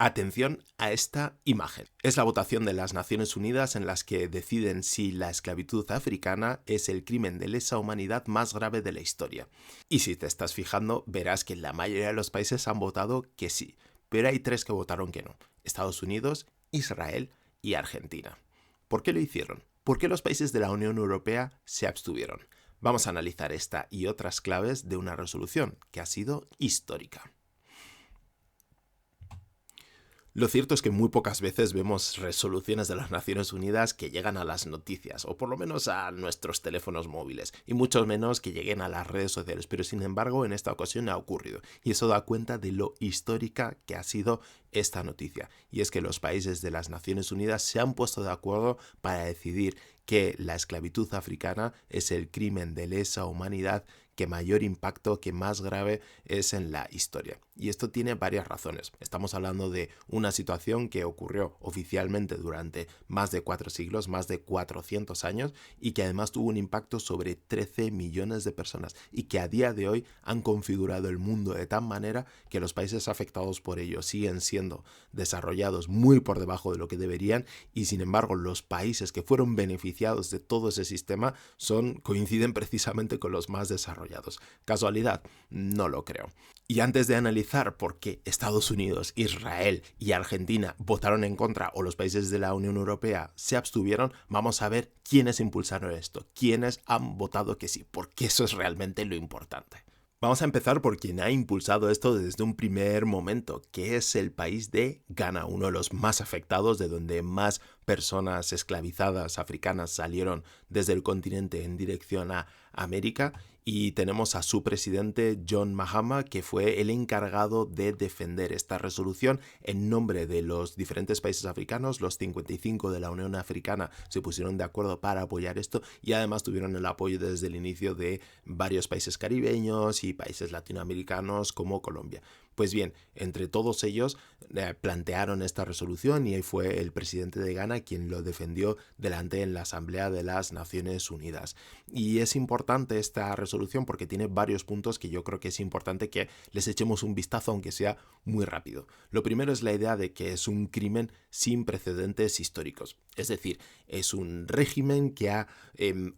Atención a esta imagen. Es la votación de las Naciones Unidas en las que deciden si la esclavitud africana es el crimen de lesa humanidad más grave de la historia. Y si te estás fijando, verás que la mayoría de los países han votado que sí, pero hay 3 que votaron que no: Estados Unidos, Israel y Argentina. ¿Por qué lo hicieron? ¿Por qué los países de la Unión Europea se abstuvieron? Vamos a analizar esta y otras claves de una resolución que ha sido histórica. Lo cierto es que muy pocas veces vemos resoluciones de las Naciones Unidas que llegan a las noticias, o por lo menos a nuestros teléfonos móviles, y mucho menos que lleguen a las redes sociales, pero sin embargo en esta ocasión ha ocurrido, y eso da cuenta de lo histórica que ha sido esta noticia, y es que los países de las Naciones Unidas se han puesto de acuerdo para decidir que la esclavitud africana es el crimen de lesa humanidad que mayor impacto, que más grave es en la historia. Y esto tiene varias razones. Estamos hablando de una situación que ocurrió oficialmente durante más de 4 siglos, más de 400 años, y que además tuvo un impacto sobre 13 millones de personas, y que a día de hoy han configurado el mundo de tal manera que los países afectados por ello siguen siendo desarrollados muy por debajo de lo que deberían, y sin embargo los países que fueron beneficiados de todo ese sistema coinciden precisamente con los más desarrollados. ¿Casualidad? No lo creo. Y antes de analizar por qué Estados Unidos, Israel y Argentina votaron en contra, o los países de la Unión Europea se abstuvieron, vamos a ver quiénes impulsaron esto, quiénes han votado que sí, porque eso es realmente lo importante. Vamos a empezar por quien ha impulsado esto desde un primer momento, que es el país de Ghana, uno de los más afectados, de donde más personas esclavizadas africanas salieron desde el continente en dirección a América. Y tenemos a su presidente John Mahama, que fue el encargado de defender esta resolución en nombre de los diferentes países africanos. Los 55 de la Unión Africana se pusieron de acuerdo para apoyar esto, y además tuvieron el apoyo desde el inicio de varios países caribeños y países latinoamericanos como Colombia. Pues bien, entre todos ellos plantearon esta resolución, y fue el presidente de Ghana quien lo defendió delante en la Asamblea de las Naciones Unidas. Y es importante esta resolución porque tiene varios puntos que yo creo que es importante que les echemos un vistazo, aunque sea muy rápido. Lo primero es la idea de que es un crimen sin precedentes históricos. Es decir, es un régimen que ha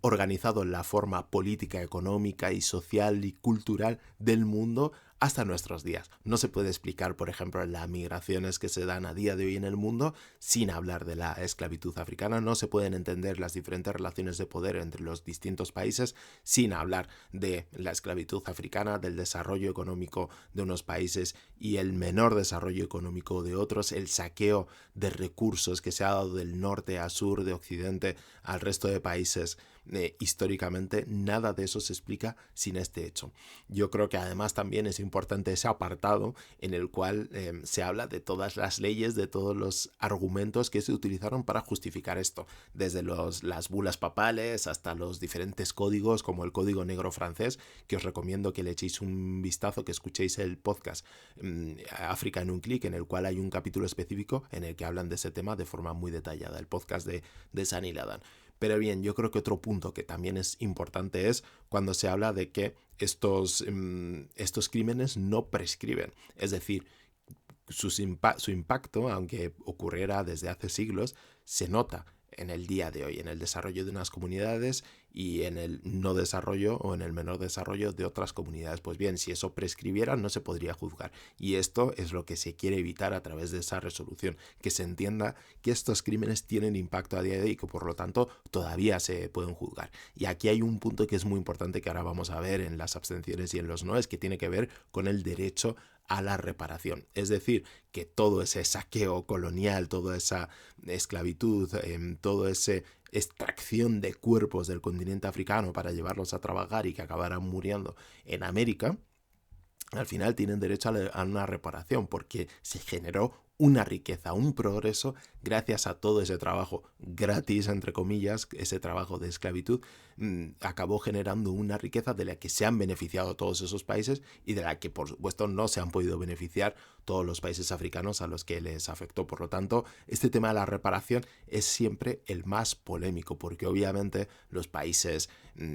organizado la forma política, económica y social y cultural del mundo hasta nuestros días. No se puede explicar, por ejemplo, las migraciones que se dan a día de hoy en el mundo sin hablar de la esclavitud africana. No se pueden entender las diferentes relaciones de poder entre los distintos países sin hablar de la esclavitud africana, del desarrollo económico de unos países y el menor desarrollo económico de otros, el saqueo de recursos que se ha dado del norte a sur, de occidente al resto de países. Históricamente nada de eso se explica sin este hecho. Yo creo que además también es importante ese apartado en el cual se habla de todas las leyes, de todos los argumentos que se utilizaron para justificar esto, desde las bulas papales hasta los diferentes códigos, como el Código Negro francés, que os recomiendo que le echéis un vistazo, que escuchéis el podcast África en un clic, en el cual hay un capítulo específico en el que hablan de ese tema de forma muy detallada, el podcast de Sani Ladan. Pero bien, yo creo que otro punto que también es importante es cuando se habla de que estos crímenes no prescriben. Es decir, su impacto, aunque ocurriera desde hace siglos, se nota en el día de hoy, en el desarrollo de unas comunidades y en el no desarrollo o en el menor desarrollo de otras comunidades. Pues bien, si eso prescribiera no se podría juzgar, y esto es lo que se quiere evitar a través de esa resolución, que se entienda que estos crímenes tienen impacto a día de hoy y que por lo tanto todavía se pueden juzgar. Y aquí hay un punto que es muy importante que ahora vamos a ver en las abstenciones y en los noes, que tiene que ver con el derecho a la reparación. Es decir, que todo ese saqueo colonial, toda esa esclavitud, todo ese extracción de cuerpos del continente africano para llevarlos a trabajar y que acabaran muriendo en América, al final tienen derecho a una reparación, porque se generó una riqueza, un progreso gracias a todo ese trabajo gratis, entre comillas, ese trabajo de esclavitud, acabó generando una riqueza de la que se han beneficiado todos esos países y de la que por supuesto no se han podido beneficiar todos los países africanos a los que les afectó. Por lo tanto, este tema de la reparación es siempre el más polémico, porque obviamente los países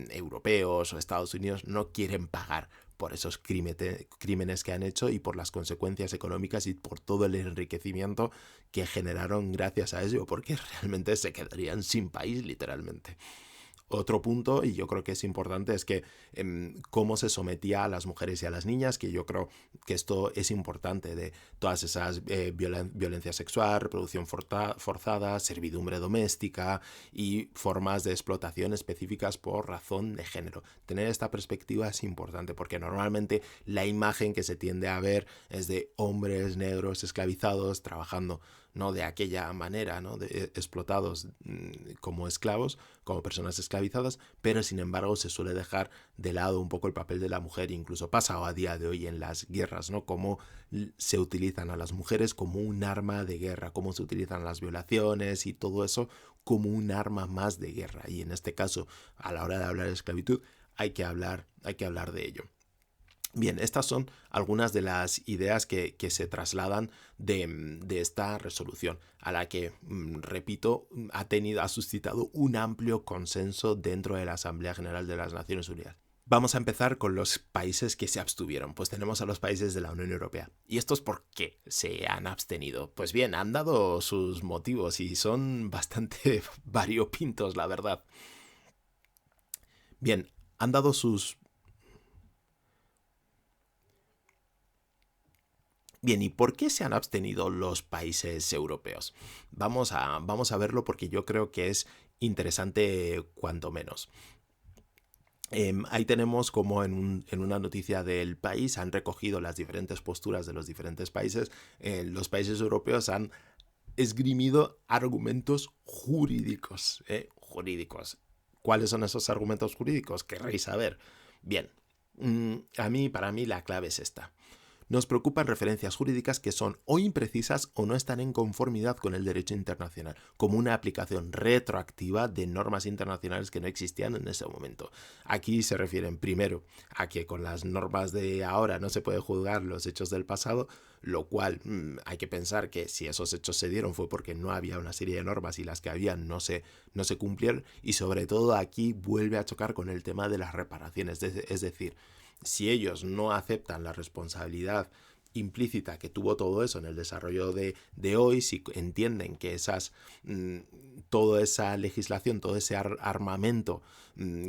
europeos o Estados Unidos no quieren pagar por esos crímenes que han hecho y por las consecuencias económicas y por todo el enriquecimiento que generaron gracias a ello, porque realmente se quedarían sin país literalmente. Otro punto, y yo creo que es importante, es que cómo se sometía a las mujeres y a las niñas, que yo creo que esto es importante, de todas esas violencia sexual, reproducción forzada, servidumbre doméstica y formas de explotación específicas por razón de género. Tener esta perspectiva es importante porque normalmente la imagen que se tiende a ver es de hombres negros esclavizados trabajando, ¿no?, de aquella manera, ¿no?, explotados como esclavos, como personas esclavizadas, pero sin embargo se suele dejar de lado un poco el papel de la mujer, incluso pasa a día de hoy en las guerras, ¿no?, cómo se utilizan a las mujeres como un arma de guerra, cómo se utilizan las violaciones y todo eso como un arma más de guerra. Y en este caso, a la hora de hablar de esclavitud, hay que hablar de ello. Bien, estas son algunas de las ideas que se trasladan de esta resolución, a la que, repito, ha suscitado un amplio consenso dentro de la Asamblea General de las Naciones Unidas. Vamos a empezar con los países que se abstuvieron. Pues tenemos a los países de la Unión Europea. ¿Y estos por qué se han abstenido? Pues bien, han dado sus motivos y son bastante variopintos, la verdad. Bien, han dado sus... Bien, ¿y por qué se han abstenido los países europeos? Vamos a verlo porque yo creo que es interesante cuanto menos. Ahí tenemos como en una noticia del país han recogido las diferentes posturas de los diferentes países. Los países europeos han esgrimido argumentos jurídicos. Jurídicos. ¿Cuáles son esos argumentos jurídicos? Querréis saber. Bien, para mí la clave es esta. Nos preocupan referencias jurídicas que son o imprecisas o no están en conformidad con el derecho internacional, como una aplicación retroactiva de normas internacionales que no existían en ese momento. Aquí se refieren primero a que con las normas de ahora no se puede juzgar los hechos del pasado, lo cual hay que pensar que si esos hechos se dieron fue porque no había una serie de normas y las que habían no se cumplieron, y sobre todo aquí vuelve a chocar con el tema de las reparaciones, es decir, si ellos no aceptan la responsabilidad implícita que tuvo todo eso en el desarrollo de hoy, si entienden que toda esa legislación, todo ese armamento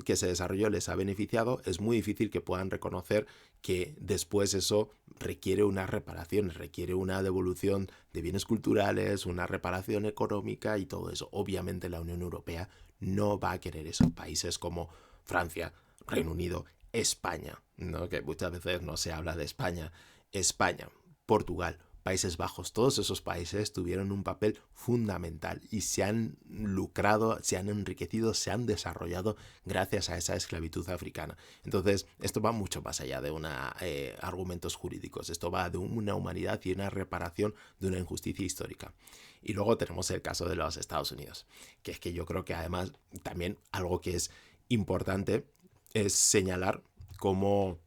que se desarrolló les ha beneficiado, es muy difícil que puedan reconocer que después eso requiere una reparación, requiere una devolución de bienes culturales, una reparación económica y todo eso. Obviamente la Unión Europea no va a querer eso. Países como Francia, Reino Unido, España, ¿no?, que muchas veces no se habla de España, Portugal, Países Bajos, todos esos países tuvieron un papel fundamental y se han lucrado, se han enriquecido, se han desarrollado gracias a esa esclavitud africana. Entonces, esto va mucho más allá de argumentos jurídicos, esto va de una humanidad y una reparación de una injusticia histórica. Y luego tenemos el caso de los Estados Unidos, que es que yo creo que además también algo que es importante es señalar cómo...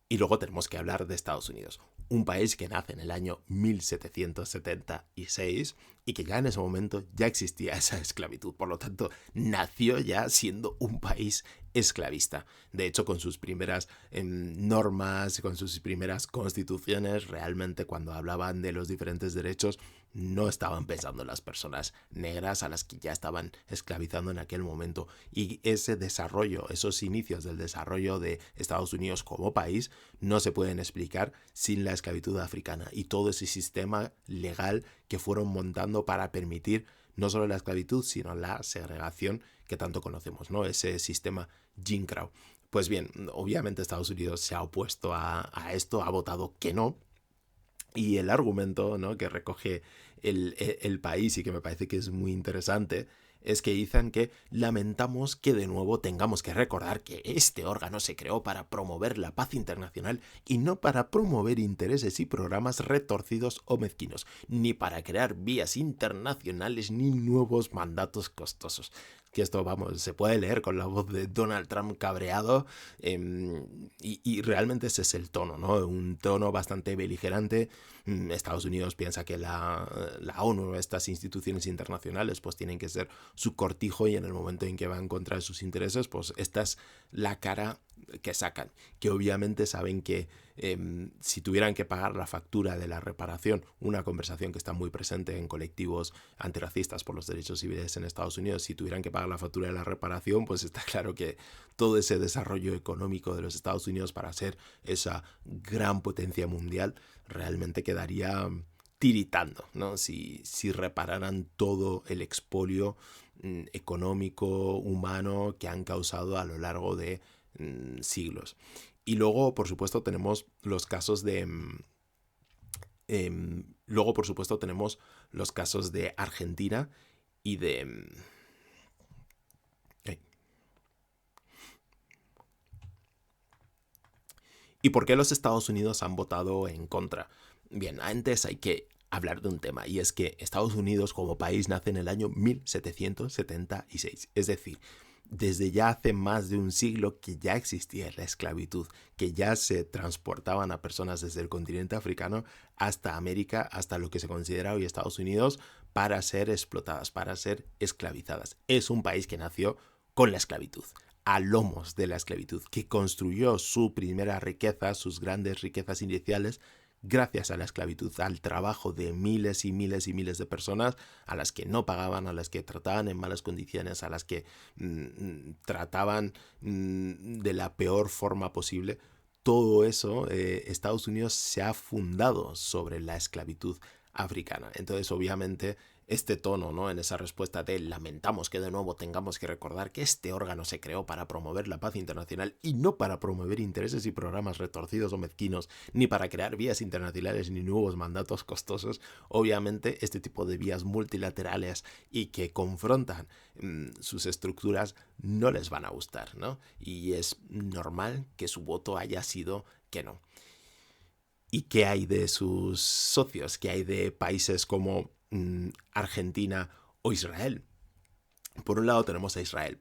Y luego tenemos que hablar de Estados Unidos, un país que nace en el año 1776 y que ya en ese momento ya existía esa esclavitud, por lo tanto nació ya siendo un país esclavista. De hecho, con sus primeras normas, con sus primeras constituciones, realmente cuando hablaban de los diferentes derechos no estaban pensando en las personas negras a las que ya estaban esclavizando en aquel momento. Y ese desarrollo, esos inicios del desarrollo de Estados Unidos como país no se pueden explicar sin la esclavitud africana y todo ese sistema legal que fueron montando para permitir no solo la esclavitud, sino la segregación que tanto conocemos, ¿no? Ese sistema Jim Crow. Pues bien, obviamente Estados Unidos se ha opuesto a esto, ha votado que no. Y el argumento, ¿no?, que recoge el país y que me parece que es muy interesante es que dicen que lamentamos que de nuevo tengamos que recordar que este órgano se creó para promover la paz internacional y no para promover intereses y programas retorcidos o mezquinos, ni para crear vías internacionales ni nuevos mandatos costosos. Que esto, vamos, se puede leer con la voz de Donald Trump cabreado y realmente ese es el tono, ¿no? Un tono bastante beligerante. Estados Unidos piensa que la ONU, estas instituciones internacionales, pues tienen que ser su cortijo y en el momento en que van contra sus intereses, pues esta es la cara que sacan, que obviamente saben que si tuvieran que pagar la factura de la reparación, una conversación que está muy presente en colectivos antirracistas por los derechos civiles en Estados Unidos, si tuvieran que pagar la factura de la reparación, pues está claro que todo ese desarrollo económico de los Estados Unidos para ser esa gran potencia mundial realmente quedaría tiritando, ¿no? Si repararan todo el expolio económico, humano que han causado a lo largo de siglos. Y luego, por supuesto, tenemos los casos de... luego, por supuesto, tenemos los casos de Argentina y de... ¿Y por qué los Estados Unidos han votado en contra? Bien, antes hay que hablar de un tema, y es que Estados Unidos como país nace en el año 1776, es decir, desde ya hace más de un siglo que ya existía la esclavitud, que ya se transportaban a personas desde el continente africano hasta América, hasta lo que se considera hoy Estados Unidos, para ser explotadas, para ser esclavizadas. Es un país que nació con la esclavitud, a lomos de la esclavitud, que construyó su primera riqueza, sus grandes riquezas iniciales, gracias a la esclavitud, al trabajo de miles y miles y miles de personas a las que no pagaban, a las que trataban en malas condiciones, a las que trataban de la peor forma posible. Todo eso, Estados Unidos se ha fundado sobre la esclavitud africana. Entonces, obviamente, este tono, ¿no?, en esa respuesta de lamentamos que de nuevo tengamos que recordar que este órgano se creó para promover la paz internacional y no para promover intereses y programas retorcidos o mezquinos, ni para crear vías internacionales ni nuevos mandatos costosos. Obviamente, este tipo de vías multilaterales y que confrontan sus estructuras no les van a gustar, ¿no? Y es normal que su voto haya sido que no. ¿Y qué hay de sus socios? ¿Qué hay de países como Argentina o Israel? Por un lado tenemos a Israel,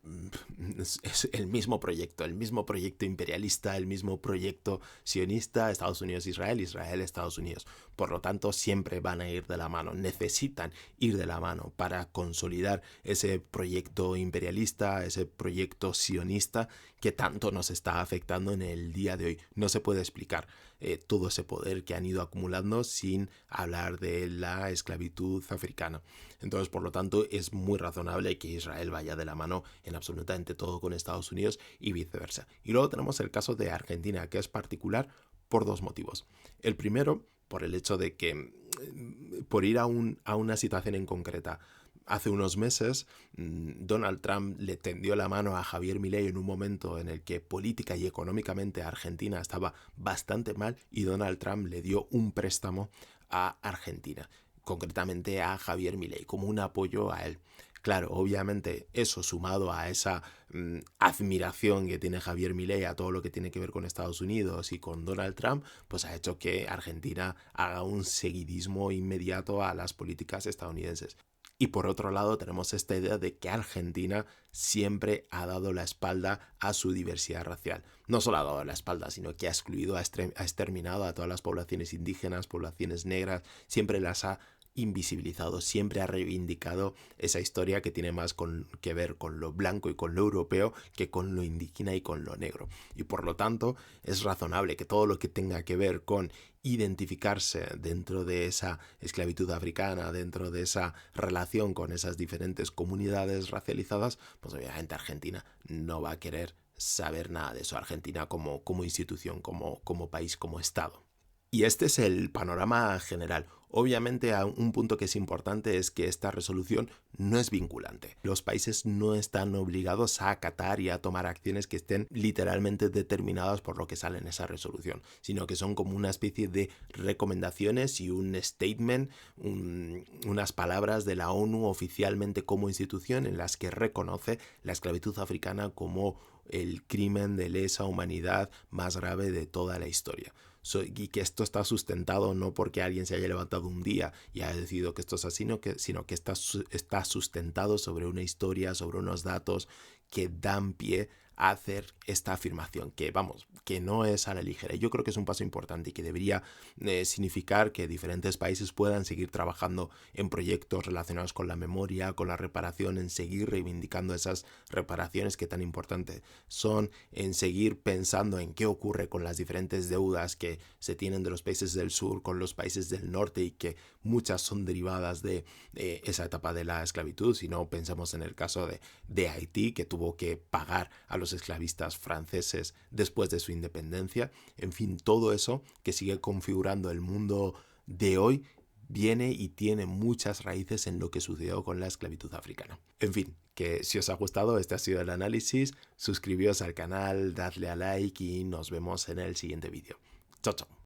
es el mismo proyecto imperialista, el mismo proyecto sionista, Estados Unidos-Israel, Israel-Estados Unidos. Por lo tanto, siempre van a ir de la mano, necesitan ir de la mano para consolidar ese proyecto imperialista, ese proyecto sionista que tanto nos está afectando en el día de hoy. No se puede explicar todo ese poder que han ido acumulando sin hablar de la esclavitud africana. Entonces, por lo tanto, es muy razonable que Israel vaya de la mano en absolutamente todo con Estados Unidos y viceversa. Y luego tenemos el caso de Argentina, que es particular por dos motivos. El primero, por el hecho de que, por ir a una situación en concreta, hace unos meses Donald Trump le tendió la mano a Javier Milei en un momento en el que política y económicamente Argentina estaba bastante mal, y Donald Trump le dio un préstamo a Argentina, concretamente a Javier Milei, como un apoyo a él. Claro, obviamente eso sumado a esa admiración que tiene Javier Milei a todo lo que tiene que ver con Estados Unidos y con Donald Trump, pues ha hecho que Argentina haga un seguidismo inmediato a las políticas estadounidenses. Y por otro lado tenemos esta idea de que Argentina siempre ha dado la espalda a su diversidad racial. No solo ha dado la espalda, sino que ha excluido, ha exterminado a todas las poblaciones indígenas, poblaciones negras, siempre las ha invisibilizado, siempre ha reivindicado esa historia que tiene más que ver con lo blanco y con lo europeo que con lo indígena y con lo negro. Y por lo tanto es razonable que todo lo que tenga que ver con identificarse dentro de esa esclavitud africana, dentro de esa relación con esas diferentes comunidades racializadas, pues obviamente Argentina no va a querer saber nada de eso. Argentina como institución, como país, como Estado. Y este es el panorama general. Obviamente, un punto que es importante es que esta resolución no es vinculante. Los países no están obligados a acatar y a tomar acciones que estén literalmente determinadas por lo que sale en esa resolución, sino que son como una especie de recomendaciones y un statement, unas palabras de la ONU oficialmente como institución en las que reconoce la esclavitud africana como el crimen de lesa humanidad más grave de toda la historia. Y que esto está sustentado no porque alguien se haya levantado un día y haya decidido que esto es así, sino que está sustentado sobre una historia, sobre unos datos que dan pie a hacer esta afirmación, que vamos, que no es a la ligera. Yo creo que es un paso importante y que debería significar que diferentes países puedan seguir trabajando en proyectos relacionados con la memoria, con la reparación, en seguir reivindicando esas reparaciones que tan importantes son, en seguir pensando en qué ocurre con las diferentes deudas que se tienen de los países del sur con los países del norte y que muchas son derivadas de esa etapa de la esclavitud. Si no, pensamos en el caso de Haití, que tuvo que pagar a los esclavistas franceses después de su independencia. En fin, todo eso que sigue configurando el mundo de hoy viene y tiene muchas raíces en lo que sucedió con la esclavitud africana. En fin, que si os ha gustado, este ha sido el análisis. Suscribíos al canal, dadle a like y nos vemos en el siguiente vídeo. Chao, chao.